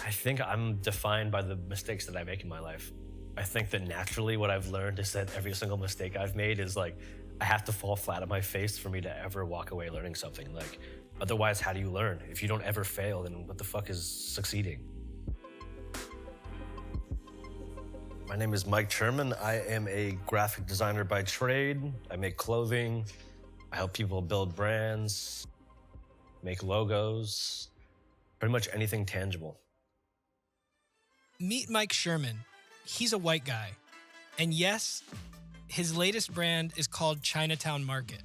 I think I'm defined by the mistakes that I make in my life. I think that naturally what I've learned is that every single mistake I've made is like, I have to fall flat on my face for me to ever walk away learning something. Like, otherwise, how do you learn? If you don't ever fail, then what the fuck is succeeding? My name is Mike Cherman. I am a graphic designer by trade. I make clothing. I help people build brands, make logos, pretty much anything tangible. Meet Mike Cherman. He's a white guy. And yes, his latest brand is called Chinatown Market.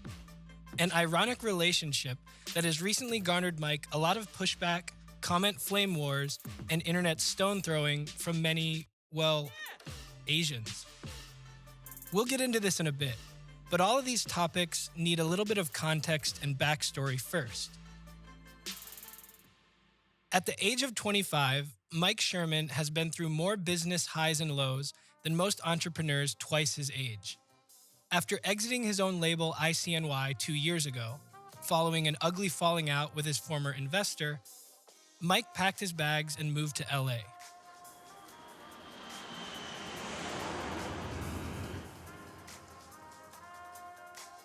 An ironic relationship that has recently garnered Mike a lot of pushback, comment flame wars, and internet stone throwing from many, well, Asians. We'll get into this in a bit, but all of these topics need a little bit of context and backstory first. At the age of 25, Mike Cherman has been through more business highs and lows than most entrepreneurs twice his age. After exiting his own label ICNY 2 years ago, following an ugly falling out with his former investor, Mike packed his bags and moved to LA.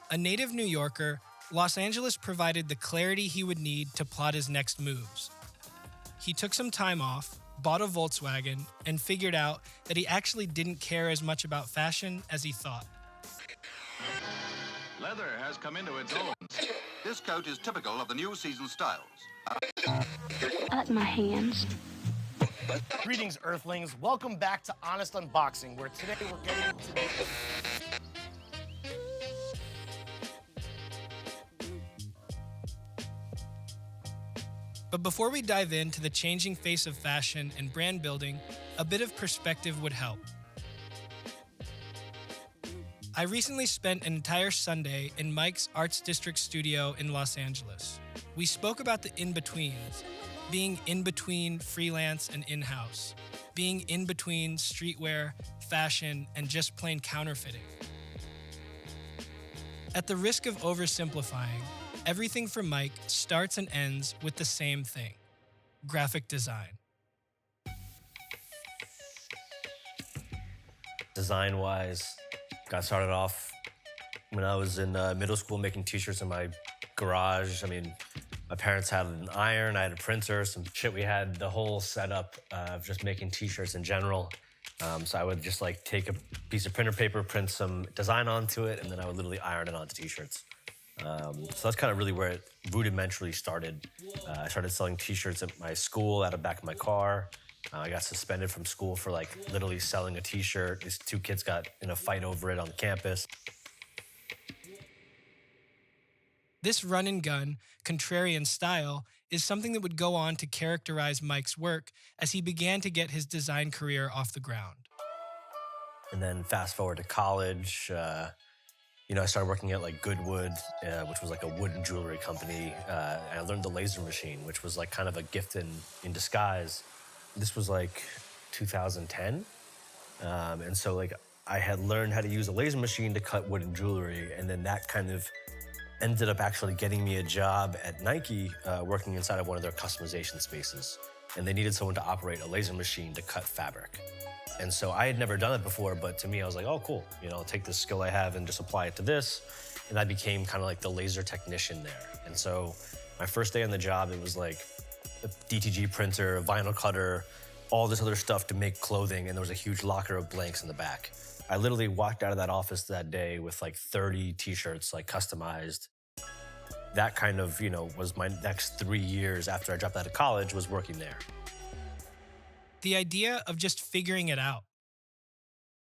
A native New Yorker, Los Angeles provided the clarity he would need to plot his next moves. He took some time off, bought a Volkswagen, and figured out that he actually didn't care as much about fashion as he thought. Leather has come into its own. This coat is typical of the new season styles. I like my hands. Greetings, Earthlings. Welcome back to Honest Unboxing, where today we're getting into... But before we dive into the changing face of fashion and brand building, a bit of perspective would help. I recently spent an entire Sunday in Mike's Arts District studio in Los Angeles. We spoke about the in-betweens, being in between freelance and in-house, being in between streetwear, fashion, and just plain counterfeiting. At the risk of oversimplifying, everything for Mike starts and ends with the same thing: graphic design. Design-wise, got started off when I was in middle school making t-shirts in my garage. I mean, my parents had an iron, I had a printer, some shit. We had the whole setup of just making t-shirts in general. So I would just like take a piece of printer paper, print some design onto it, and then I would literally iron it onto t-shirts. So that's kind of really where it rudimentarily started. I started selling t-shirts at my school out of back of my car. I got suspended from school for like literally selling a t-shirt. These two kids got in a fight over it on campus. This run and gun, contrarian style is something that would go on to characterize Mike's work as he began to get his design career off the ground. And then fast forward to college, I started working at like Goodwood, which was like a wooden jewelry company. And I learned the laser machine, which was like kind of a gift in disguise. This was like 2010. And so like I had learned how to use a laser machine to cut wooden jewelry. And then that kind of ended up actually getting me a job at Nike, working inside of one of their customization spaces. And they needed someone to operate a laser machine to cut fabric. And so I had never done it before, but to me, I was like, oh, cool. I'll take this skill I have and just apply it to this. And I became kind of like the laser technician there. And so my first day on the job, it was like a DTG printer, a vinyl cutter, all this other stuff to make clothing. And there was a huge locker of blanks in the back. I literally walked out of that office that day with like 30 t-shirts, like customized. That kind of, was my next 3 years after I dropped out of college, was working there. The idea of just figuring it out.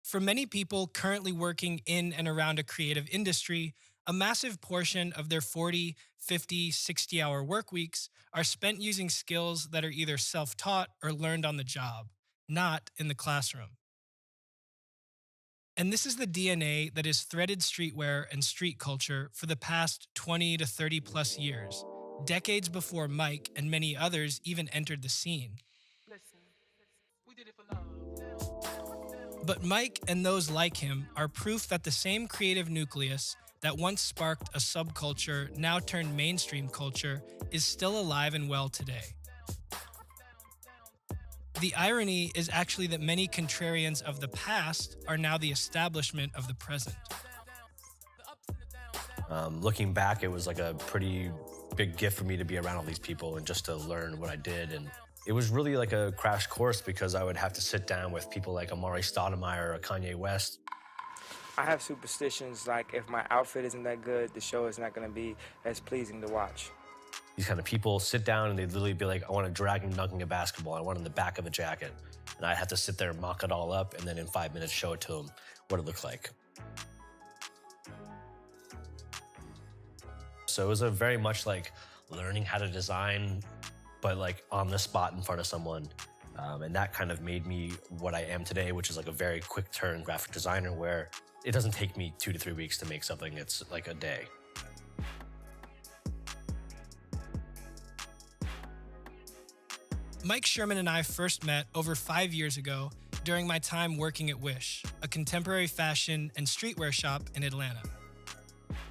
For many people currently working in and around a creative industry, a massive portion of their 40, 50, 60-hour work weeks are spent using skills that are either self-taught or learned on the job, not in the classroom. And this is the DNA that has threaded streetwear and street culture for the past 20 to 30 plus years, decades before Mike and many others even entered the scene. But Mike and those like him are proof that the same creative nucleus that once sparked a subculture, now turned mainstream culture, is still alive and well today. The irony is actually that many contrarians of the past are now the establishment of the present. Looking back, it was like a pretty big gift for me to be around all these people and just to learn what I did. And it was really like a crash course because I would have to sit down with people like Amari Stoudemire or Kanye West. I have superstitions like if my outfit isn't that good, the show is not going to be as pleasing to watch. These kind of people sit down and they'd literally be like, I want a dragon dunking a basketball. I want it in the back of a jacket. And I'd have to sit there and mock it all up and then in 5 minutes show it to them what it looked like. So it was a very much like learning how to design, but like on the spot in front of someone. And that kind of made me what I am today, which is like a very quick turn graphic designer where it doesn't take me 2 to 3 weeks to make something. It's like a day. Mike Cherman and I first met over 5 years ago during my time working at Wish, a contemporary fashion and streetwear shop in Atlanta.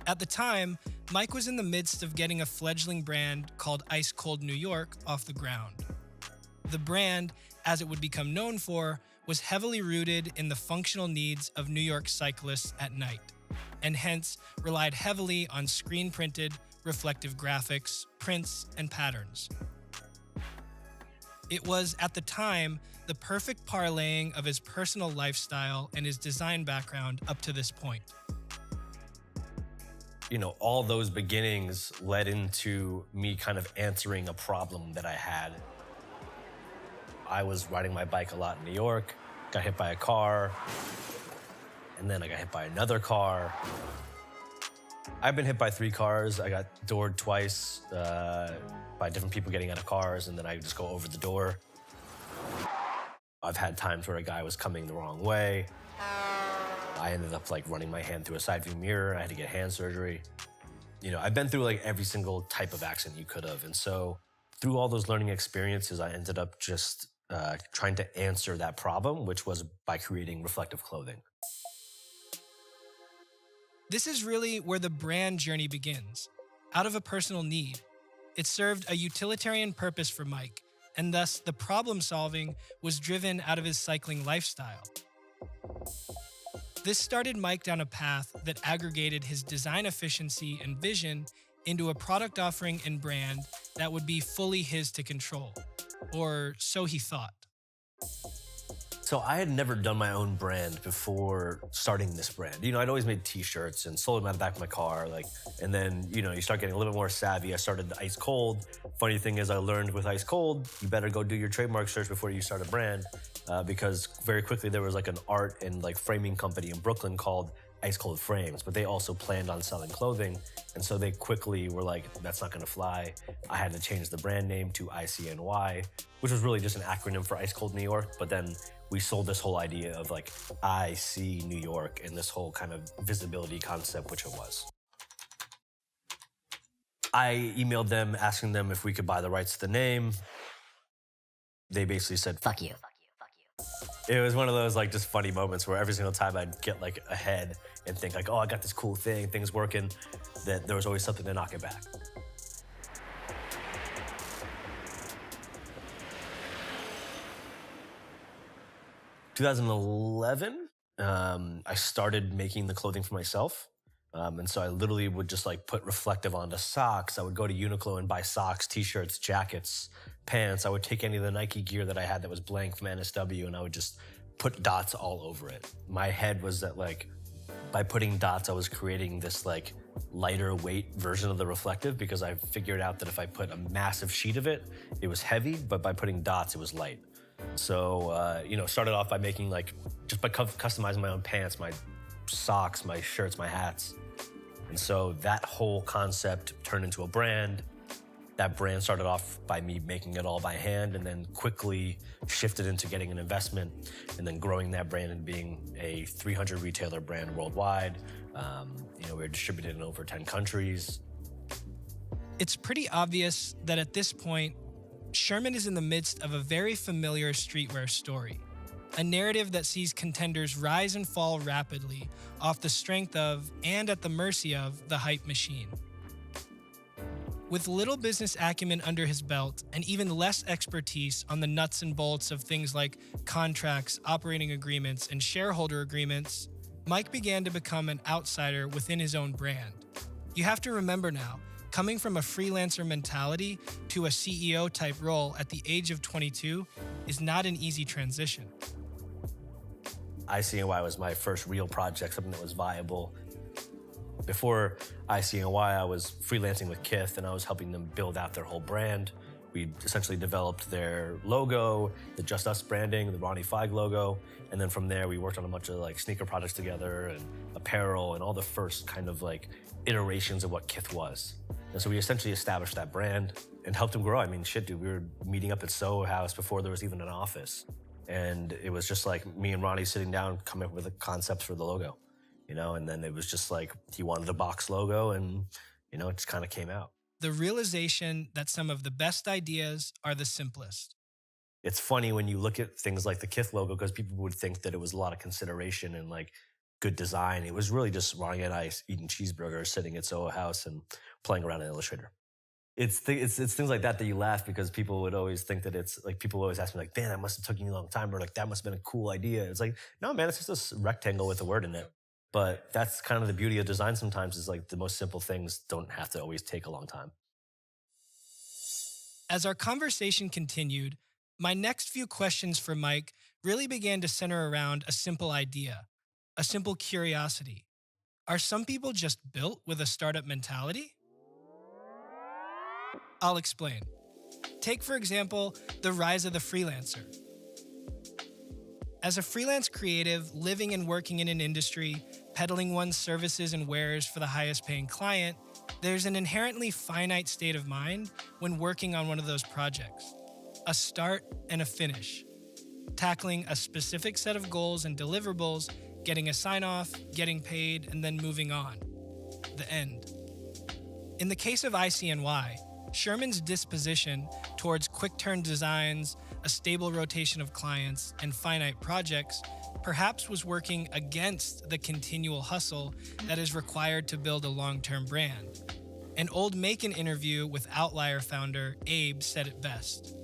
At the time, Mike was in the midst of getting a fledgling brand called Ice Cold New York off the ground. The brand, as it would become known for, was heavily rooted in the functional needs of New York cyclists at night, and hence relied heavily on screen-printed, reflective graphics, prints, and patterns. It was, at the time, the perfect parlaying of his personal lifestyle and his design background up to this point. You know, all those beginnings led into me kind of answering a problem that I had. I was riding my bike a lot in New York, got hit by a car, and then I got hit by another car. I've been hit by 3 cars. I got doored twice by different people getting out of cars, and then I just go over the door. I've had times where a guy was coming the wrong way. I ended up like running my hand through a side view mirror. I had to get hand surgery. You know, I've been through like every single type of accident you could have. And so through all those learning experiences, I ended up just trying to answer that problem, which was by creating reflective clothing. This is really where the brand journey begins, out of a personal need. It served a utilitarian purpose for Mike, and thus the problem solving was driven out of his cycling lifestyle. This started Mike down a path that aggregated his design efficiency and vision into a product offering and brand that would be fully his to control, or so he thought. So I had never done my own brand before starting this brand. You know, I'd always made t-shirts and sold them out the back of my car. And then, you know, you start getting a little bit more savvy. I started the Ice Cold. Funny thing is I learned with Ice Cold, you better go do your trademark search before you start a brand because very quickly there was like an art and like framing company in Brooklyn called Ice Cold Frames, but they also planned on selling clothing. And so they quickly were like, that's not gonna fly. I had to change the brand name to ICNY, which was really just an acronym for Ice Cold New York. But then we sold this whole idea of like, I see New York and this whole kind of visibility concept, which it was. I emailed them asking them if we could buy the rights to the name. They basically said, fuck you. It was one of those like just funny moments where every single time I'd get like ahead and think like, oh, I got this cool thing, things working, that there was always something to knock it back. In 2011, I started making the clothing for myself. And so I literally would just like put reflective onto socks. I would go to Uniqlo and buy socks, t-shirts, jackets, pants. I would take any of the Nike gear that I had that was blank from NSW and I would just put dots all over it. My head was that like, by putting dots, I was creating this like lighter weight version of the reflective because I figured out that if I put a massive sheet of it, it was heavy, but by putting dots, it was light. So, you know, started off by making like, just by customizing my own pants, my socks, my shirts, my hats. And so that whole concept turned into a brand. That brand started off by me making it all by hand and then quickly shifted into getting an investment and then growing that brand and being a 300 retailer brand worldwide. You know, we're distributed in over 10 countries. It's pretty obvious that at this point, Cherman is in the midst of a very familiar streetwear story, a narrative that sees contenders rise and fall rapidly off the strength of and at the mercy of the hype machine. With little business acumen under his belt and even less expertise on the nuts and bolts of things like contracts, operating agreements, and shareholder agreements, Mike began to become an outsider within his own brand. You have to remember now, coming from a freelancer mentality to a CEO type role at the age of 22 is not an easy transition. ICNY was my first real project, something that was viable. Before ICNY, I was freelancing with Kith, and I was helping them build out their whole brand. We essentially developed their logo, the Just Us branding, the Ronnie Feig logo, and then from there we worked on a bunch of like sneaker projects together and apparel and all the first kind of like iterations of what Kith was. And so we essentially established that brand and helped them grow. I mean, shit, dude, we were meeting up at Soho House before there was even an office. And it was just like me and Ronnie sitting down, coming up with a concept for the logo. You know, and then it was just like, he wanted the box logo and, you know, it just kind of came out. The realization that some of the best ideas are the simplest. It's funny when you look at things like the Kith logo, because people would think that it was a lot of consideration and like good design. It was really just Ronnie and I eating cheeseburgers, sitting at Soho House and playing around in Illustrator. It's things like that that you laugh, because people would always think that it's like, people always ask me like, man, that must have taken you a long time, or like, that must have been a cool idea. It's like, no, man, it's just a rectangle with a word in it. But that's kind of the beauty of design sometimes, is like the most simple things don't have to always take a long time. As our conversation continued, my next few questions for Mike really began to center around a simple idea, a simple curiosity. Are some people just built with a startup mentality? I'll explain. Take, for example, the rise of the freelancer. As a freelance creative living and working in an industry, peddling one's services and wares for the highest paying client, there's an inherently finite state of mind when working on one of those projects. A start and a finish. Tackling a specific set of goals and deliverables, getting a sign-off, getting paid, and then moving on. The end. In the case of ICNY, Cherman's disposition towards quick-turn designs, a stable rotation of clients, and finite projects perhaps was working against the continual hustle that is required to build a long-term brand. An old MAEKAN interview with Outlier founder Abe said it best.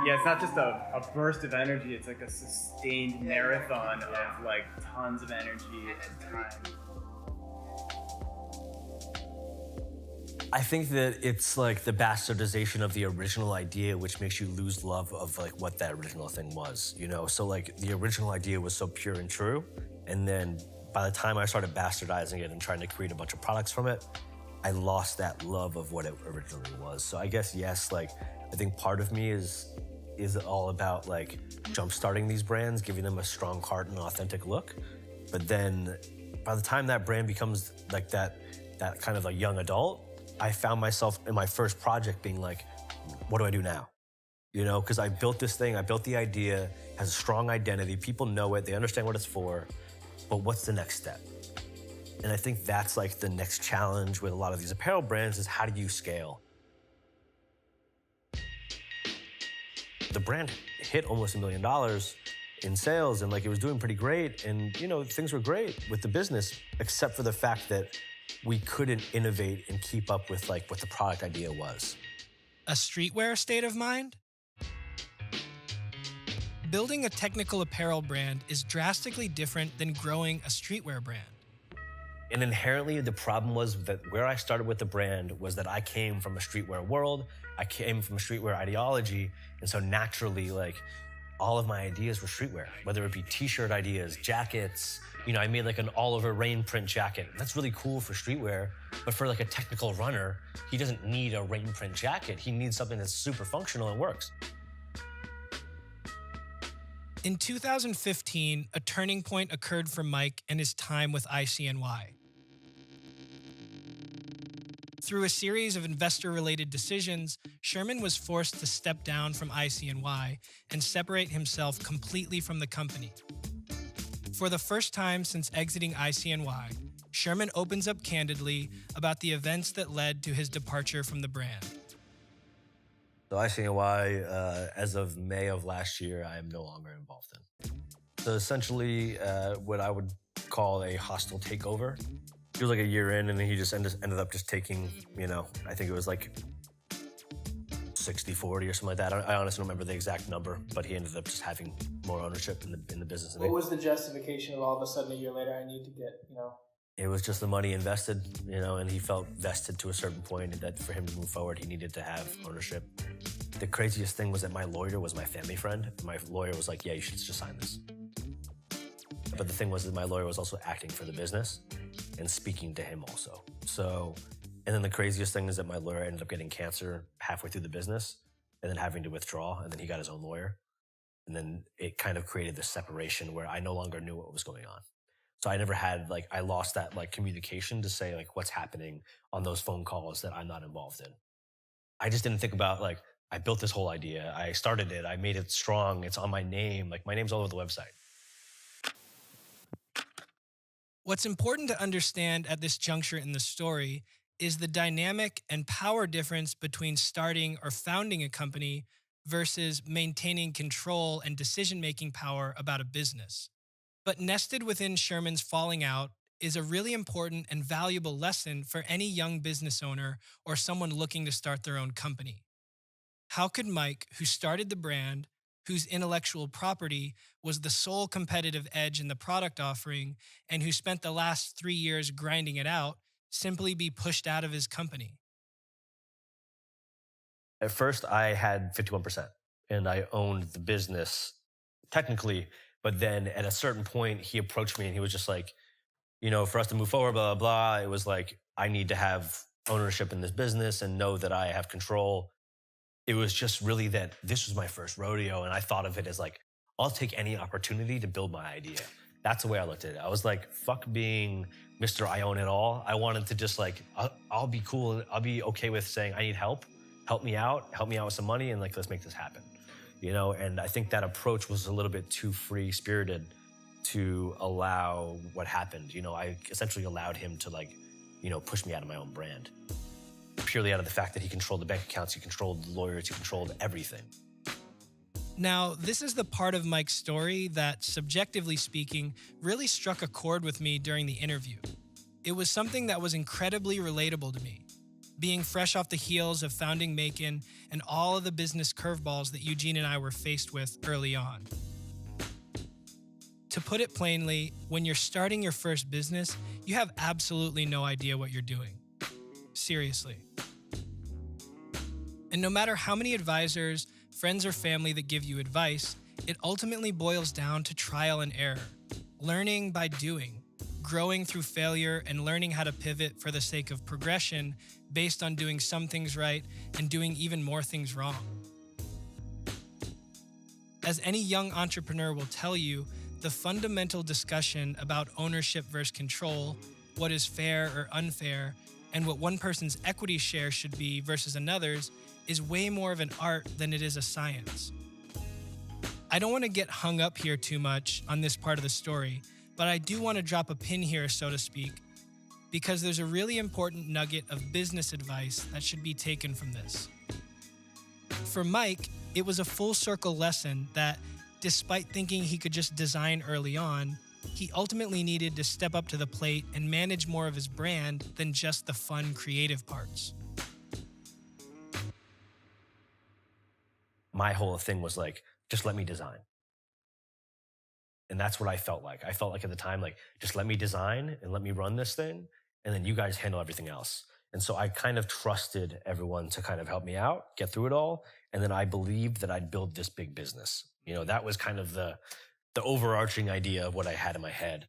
Yeah, it's not just a burst of energy, it's like a sustained marathon of like tons of energy and time. I think that it's like the bastardization of the original idea, which makes you lose love of like what that original thing was, you know? So like the original idea was so pure and true. And then by the time I started bastardizing it and trying to create a bunch of products from it, I lost that love of what it originally was. So I guess, yes, like I think part of me is all about like jump-starting these brands, giving them a strong heart and authentic look. But then by the time that brand becomes like that kind of a young adult, I found myself in my first project being like, what do I do now? You know, because I built this thing, I built the idea, has a strong identity, people know it, they understand what it's for, but what's the next step? And I think that's like the next challenge with a lot of these apparel brands is how do you scale? The brand hit almost $1 million in sales and like it was doing pretty great. And you know, things were great with the business, except for the fact that we couldn't innovate and keep up with like what the product idea was. A streetwear state of mind? Building a technical apparel brand is drastically different than growing a streetwear brand. And inherently, the problem was that where I started with the brand was that I came from a streetwear world, I came from a streetwear ideology, and so naturally, like, all of my ideas were streetwear, whether it be t-shirt ideas, jackets. You know, I made like an all-over rain print jacket. That's really cool for streetwear, but for like a technical runner, he doesn't need a rain print jacket. He needs something that's super functional and works. In 2015, a turning point occurred for Mike and his time with ICNY. Through a series of investor-related decisions, Cherman was forced to step down from ICNY and separate himself completely from the company. For the first time since exiting ICNY, Cherman opens up candidly about the events that led to his departure from the brand. So ICNY, as of May of last year, I am no longer involved in. So essentially, what I would call a hostile takeover. He was like a year in, and then he just ended up just taking, I think it was like 60-40 or something like that. I honestly don't remember the exact number, but he ended up just having more ownership in the business. What was the justification of all of a sudden a year later I need to get, It was just the money invested, and he felt vested to a certain point, and that for him to move forward, he needed to have ownership. The craziest thing was that my lawyer was my family friend. My lawyer was like, yeah, you should just sign this. But the thing was that my lawyer was also acting for the business and speaking to him also. And then the craziest thing is that my lawyer ended up getting cancer halfway through the business and then having to withdraw, and then he got his own lawyer. And then it kind of created this separation where I no longer knew what was going on. So I never had, I lost that communication to say what's happening on those phone calls that I'm not involved in. I just didn't think about I built this whole idea. I started it. I made it strong. It's on my name. My name's all over the website. What's important to understand at this juncture in the story is the dynamic and power difference between starting or founding a company versus maintaining control and decision-making power about a business. But nested within Cherman's falling out is a really important and valuable lesson for any young business owner or someone looking to start their own company. How could Mike, who started the brand, whose intellectual property was the sole competitive edge in the product offering, and who spent the last 3 years grinding it out, simply be pushed out of his company? At first, I had 51%, and I owned the business technically. But then at a certain point, he approached me and he was just like, for us to move forward, blah, blah, blah. It was like, I need to have ownership in this business and know that I have control. It was just really that this was my first rodeo. And I thought of it as I'll take any opportunity to build my idea. That's the way I looked at it. I was like, fuck being Mr. I own it all. I wanted to just I'll be cool. I'll be okay with saying, I need help. Help me out with some money. And let's make this happen. And I think that approach was a little bit too free-spirited to allow what happened. I essentially allowed him to push me out of my own brand. Purely out of the fact that he controlled the bank accounts, he controlled the lawyers, he controlled everything. Now, this is the part of Mike's story that, subjectively speaking, really struck a chord with me during the interview. It was something that was incredibly relatable to me. Being fresh off the heels of founding MAEKAN and all of the business curveballs that Eugene and I were faced with early on. To put it plainly, when you're starting your first business, you have absolutely no idea what you're doing. Seriously. And no matter how many advisors, friends, or family that give you advice, it ultimately boils down to trial and error, learning by doing, growing through failure, and learning how to pivot for the sake of progression based on doing some things right and doing even more things wrong. As any young entrepreneur will tell you, the fundamental discussion about ownership versus control, what is fair or unfair, and what one person's equity share should be versus another's is way more of an art than it is a science. I don't want to get hung up here too much on this part of the story, but I do want to drop a pin here, so to speak, because there's a really important nugget of business advice that should be taken from this. For Mike, it was a full circle lesson that, despite thinking he could just design early on, he ultimately needed to step up to the plate and manage more of his brand than just the fun, creative parts. My whole thing was just let me design. And that's what I felt like. I felt like at the time, just let me design and let me run this thing, and then you guys handle everything else. And so I kind of trusted everyone to kind of help me out, get through it all. And then I believed that I'd build this big business. That was kind of the overarching idea of what I had in my head.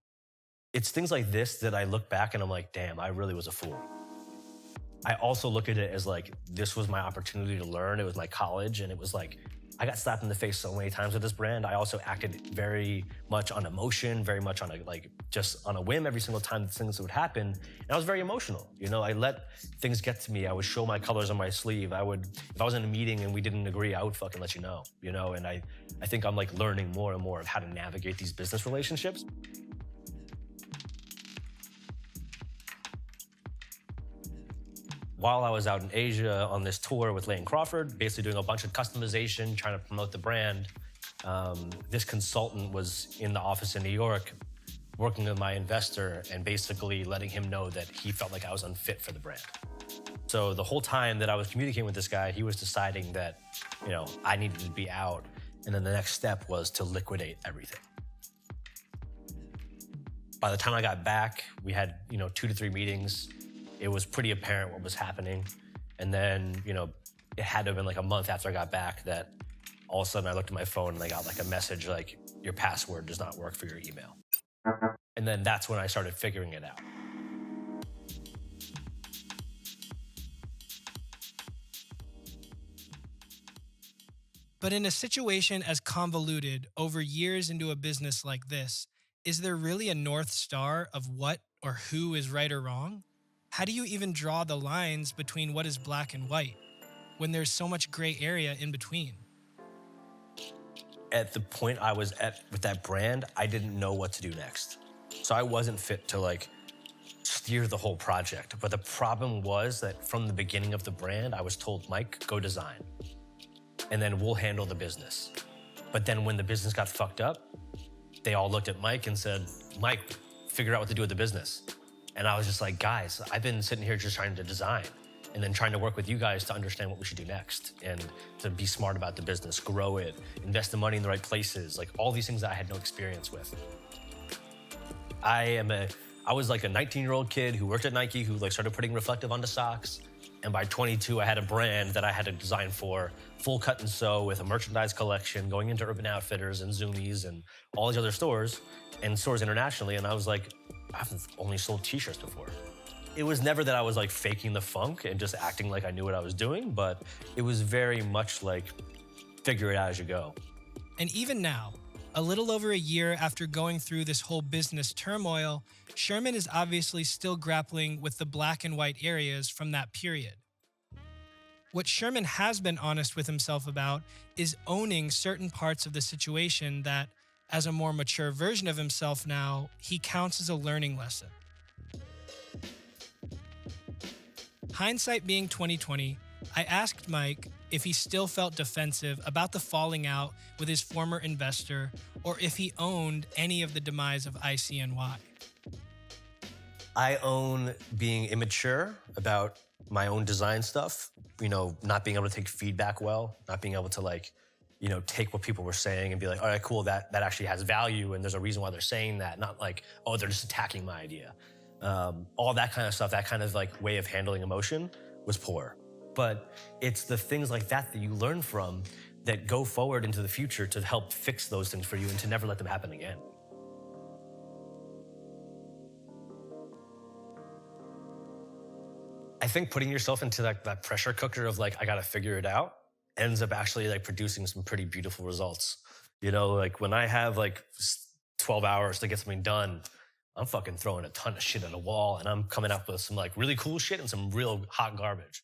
It's things like this that I look back and I'm like, damn, I really was a fool. I also look at it as this was my opportunity to learn. It was my college, and it was I got slapped in the face so many times with this brand. I also acted very much on emotion, very much on just on a whim every single time things would happen. And I was very emotional. I let things get to me. I would show my colors on my sleeve. If I was in a meeting and we didn't agree, I would fucking let you know, and I think I'm learning more and more of how to navigate these business relationships. While I was out in Asia on this tour with Lane Crawford, basically doing a bunch of customization, trying to promote the brand, this consultant was in the office in New York, working with my investor and basically letting him know that he felt like I was unfit for the brand. So the whole time that I was communicating with this guy, he was deciding that, you know, I needed to be out. And then the next step was to liquidate everything. By the time I got back, we had, you know, 2 to 3 meetings. It was pretty apparent what was happening. And then, you know, it had to have been like a month after I got back that all of a sudden I looked at my phone and I got like a message like, your password does not work for your email. And then that's when I started figuring it out. But in a situation as convoluted over years into a business like this, is there really a North Star of what or who is right or wrong? How do you even draw the lines between what is black and white when there's so much gray area in between? At the point I was at with that brand, I didn't know what to do next. So I wasn't fit to like steer the whole project. But the problem was that from the beginning of the brand, I was told, Mike, go design. And then we'll handle the business. But then when the business got fucked up, they all looked at Mike and said, Mike, figure out what to do with the business. And I was just like, guys, I've been sitting here just trying to design and then trying to work with you guys to understand what we should do next and to be smart about the business, grow it, invest the money in the right places, like all these things that I had no experience with. I was like a 19-year-old kid who worked at Nike, who like started putting reflective onto socks. And by 22, I had a brand that I had to design for, full cut and sew with a merchandise collection, going into Urban Outfitters and Zoomies and all these other stores and stores internationally. And I was like, I've only sold t-shirts before. It was never that I was like faking the funk and just acting like I knew what I was doing, but it was very much like figure it out as you go. And even now, a little over a year after going through this whole business turmoil, Cherman is obviously still grappling with the black and white areas from that period. What Cherman has been honest with himself about is owning certain parts of the situation that, as a more mature version of himself now, he counts as a learning lesson. Hindsight being 2020, I asked Mike if he still felt defensive about the falling out with his former investor or if he owned any of the demise of ICNY. I own being immature about my own design stuff, you know, not being able to take feedback well, not being able to like, you know, take what people were saying and be like, all right, cool, that actually has value and there's a reason why they're saying that, not like, oh, they're just attacking my idea. All that kind of stuff, that kind of like way of handling emotion was poor. But it's the things like that that you learn from that go forward into the future to help fix those things for you and to never let them happen again. I think putting yourself into that pressure cooker of like, I gotta figure it out, ends up actually like producing some pretty beautiful results. You know, like when I have like 12 hours to get something done, I'm fucking throwing a ton of shit at a wall and I'm coming up with some like really cool shit and some real hot garbage.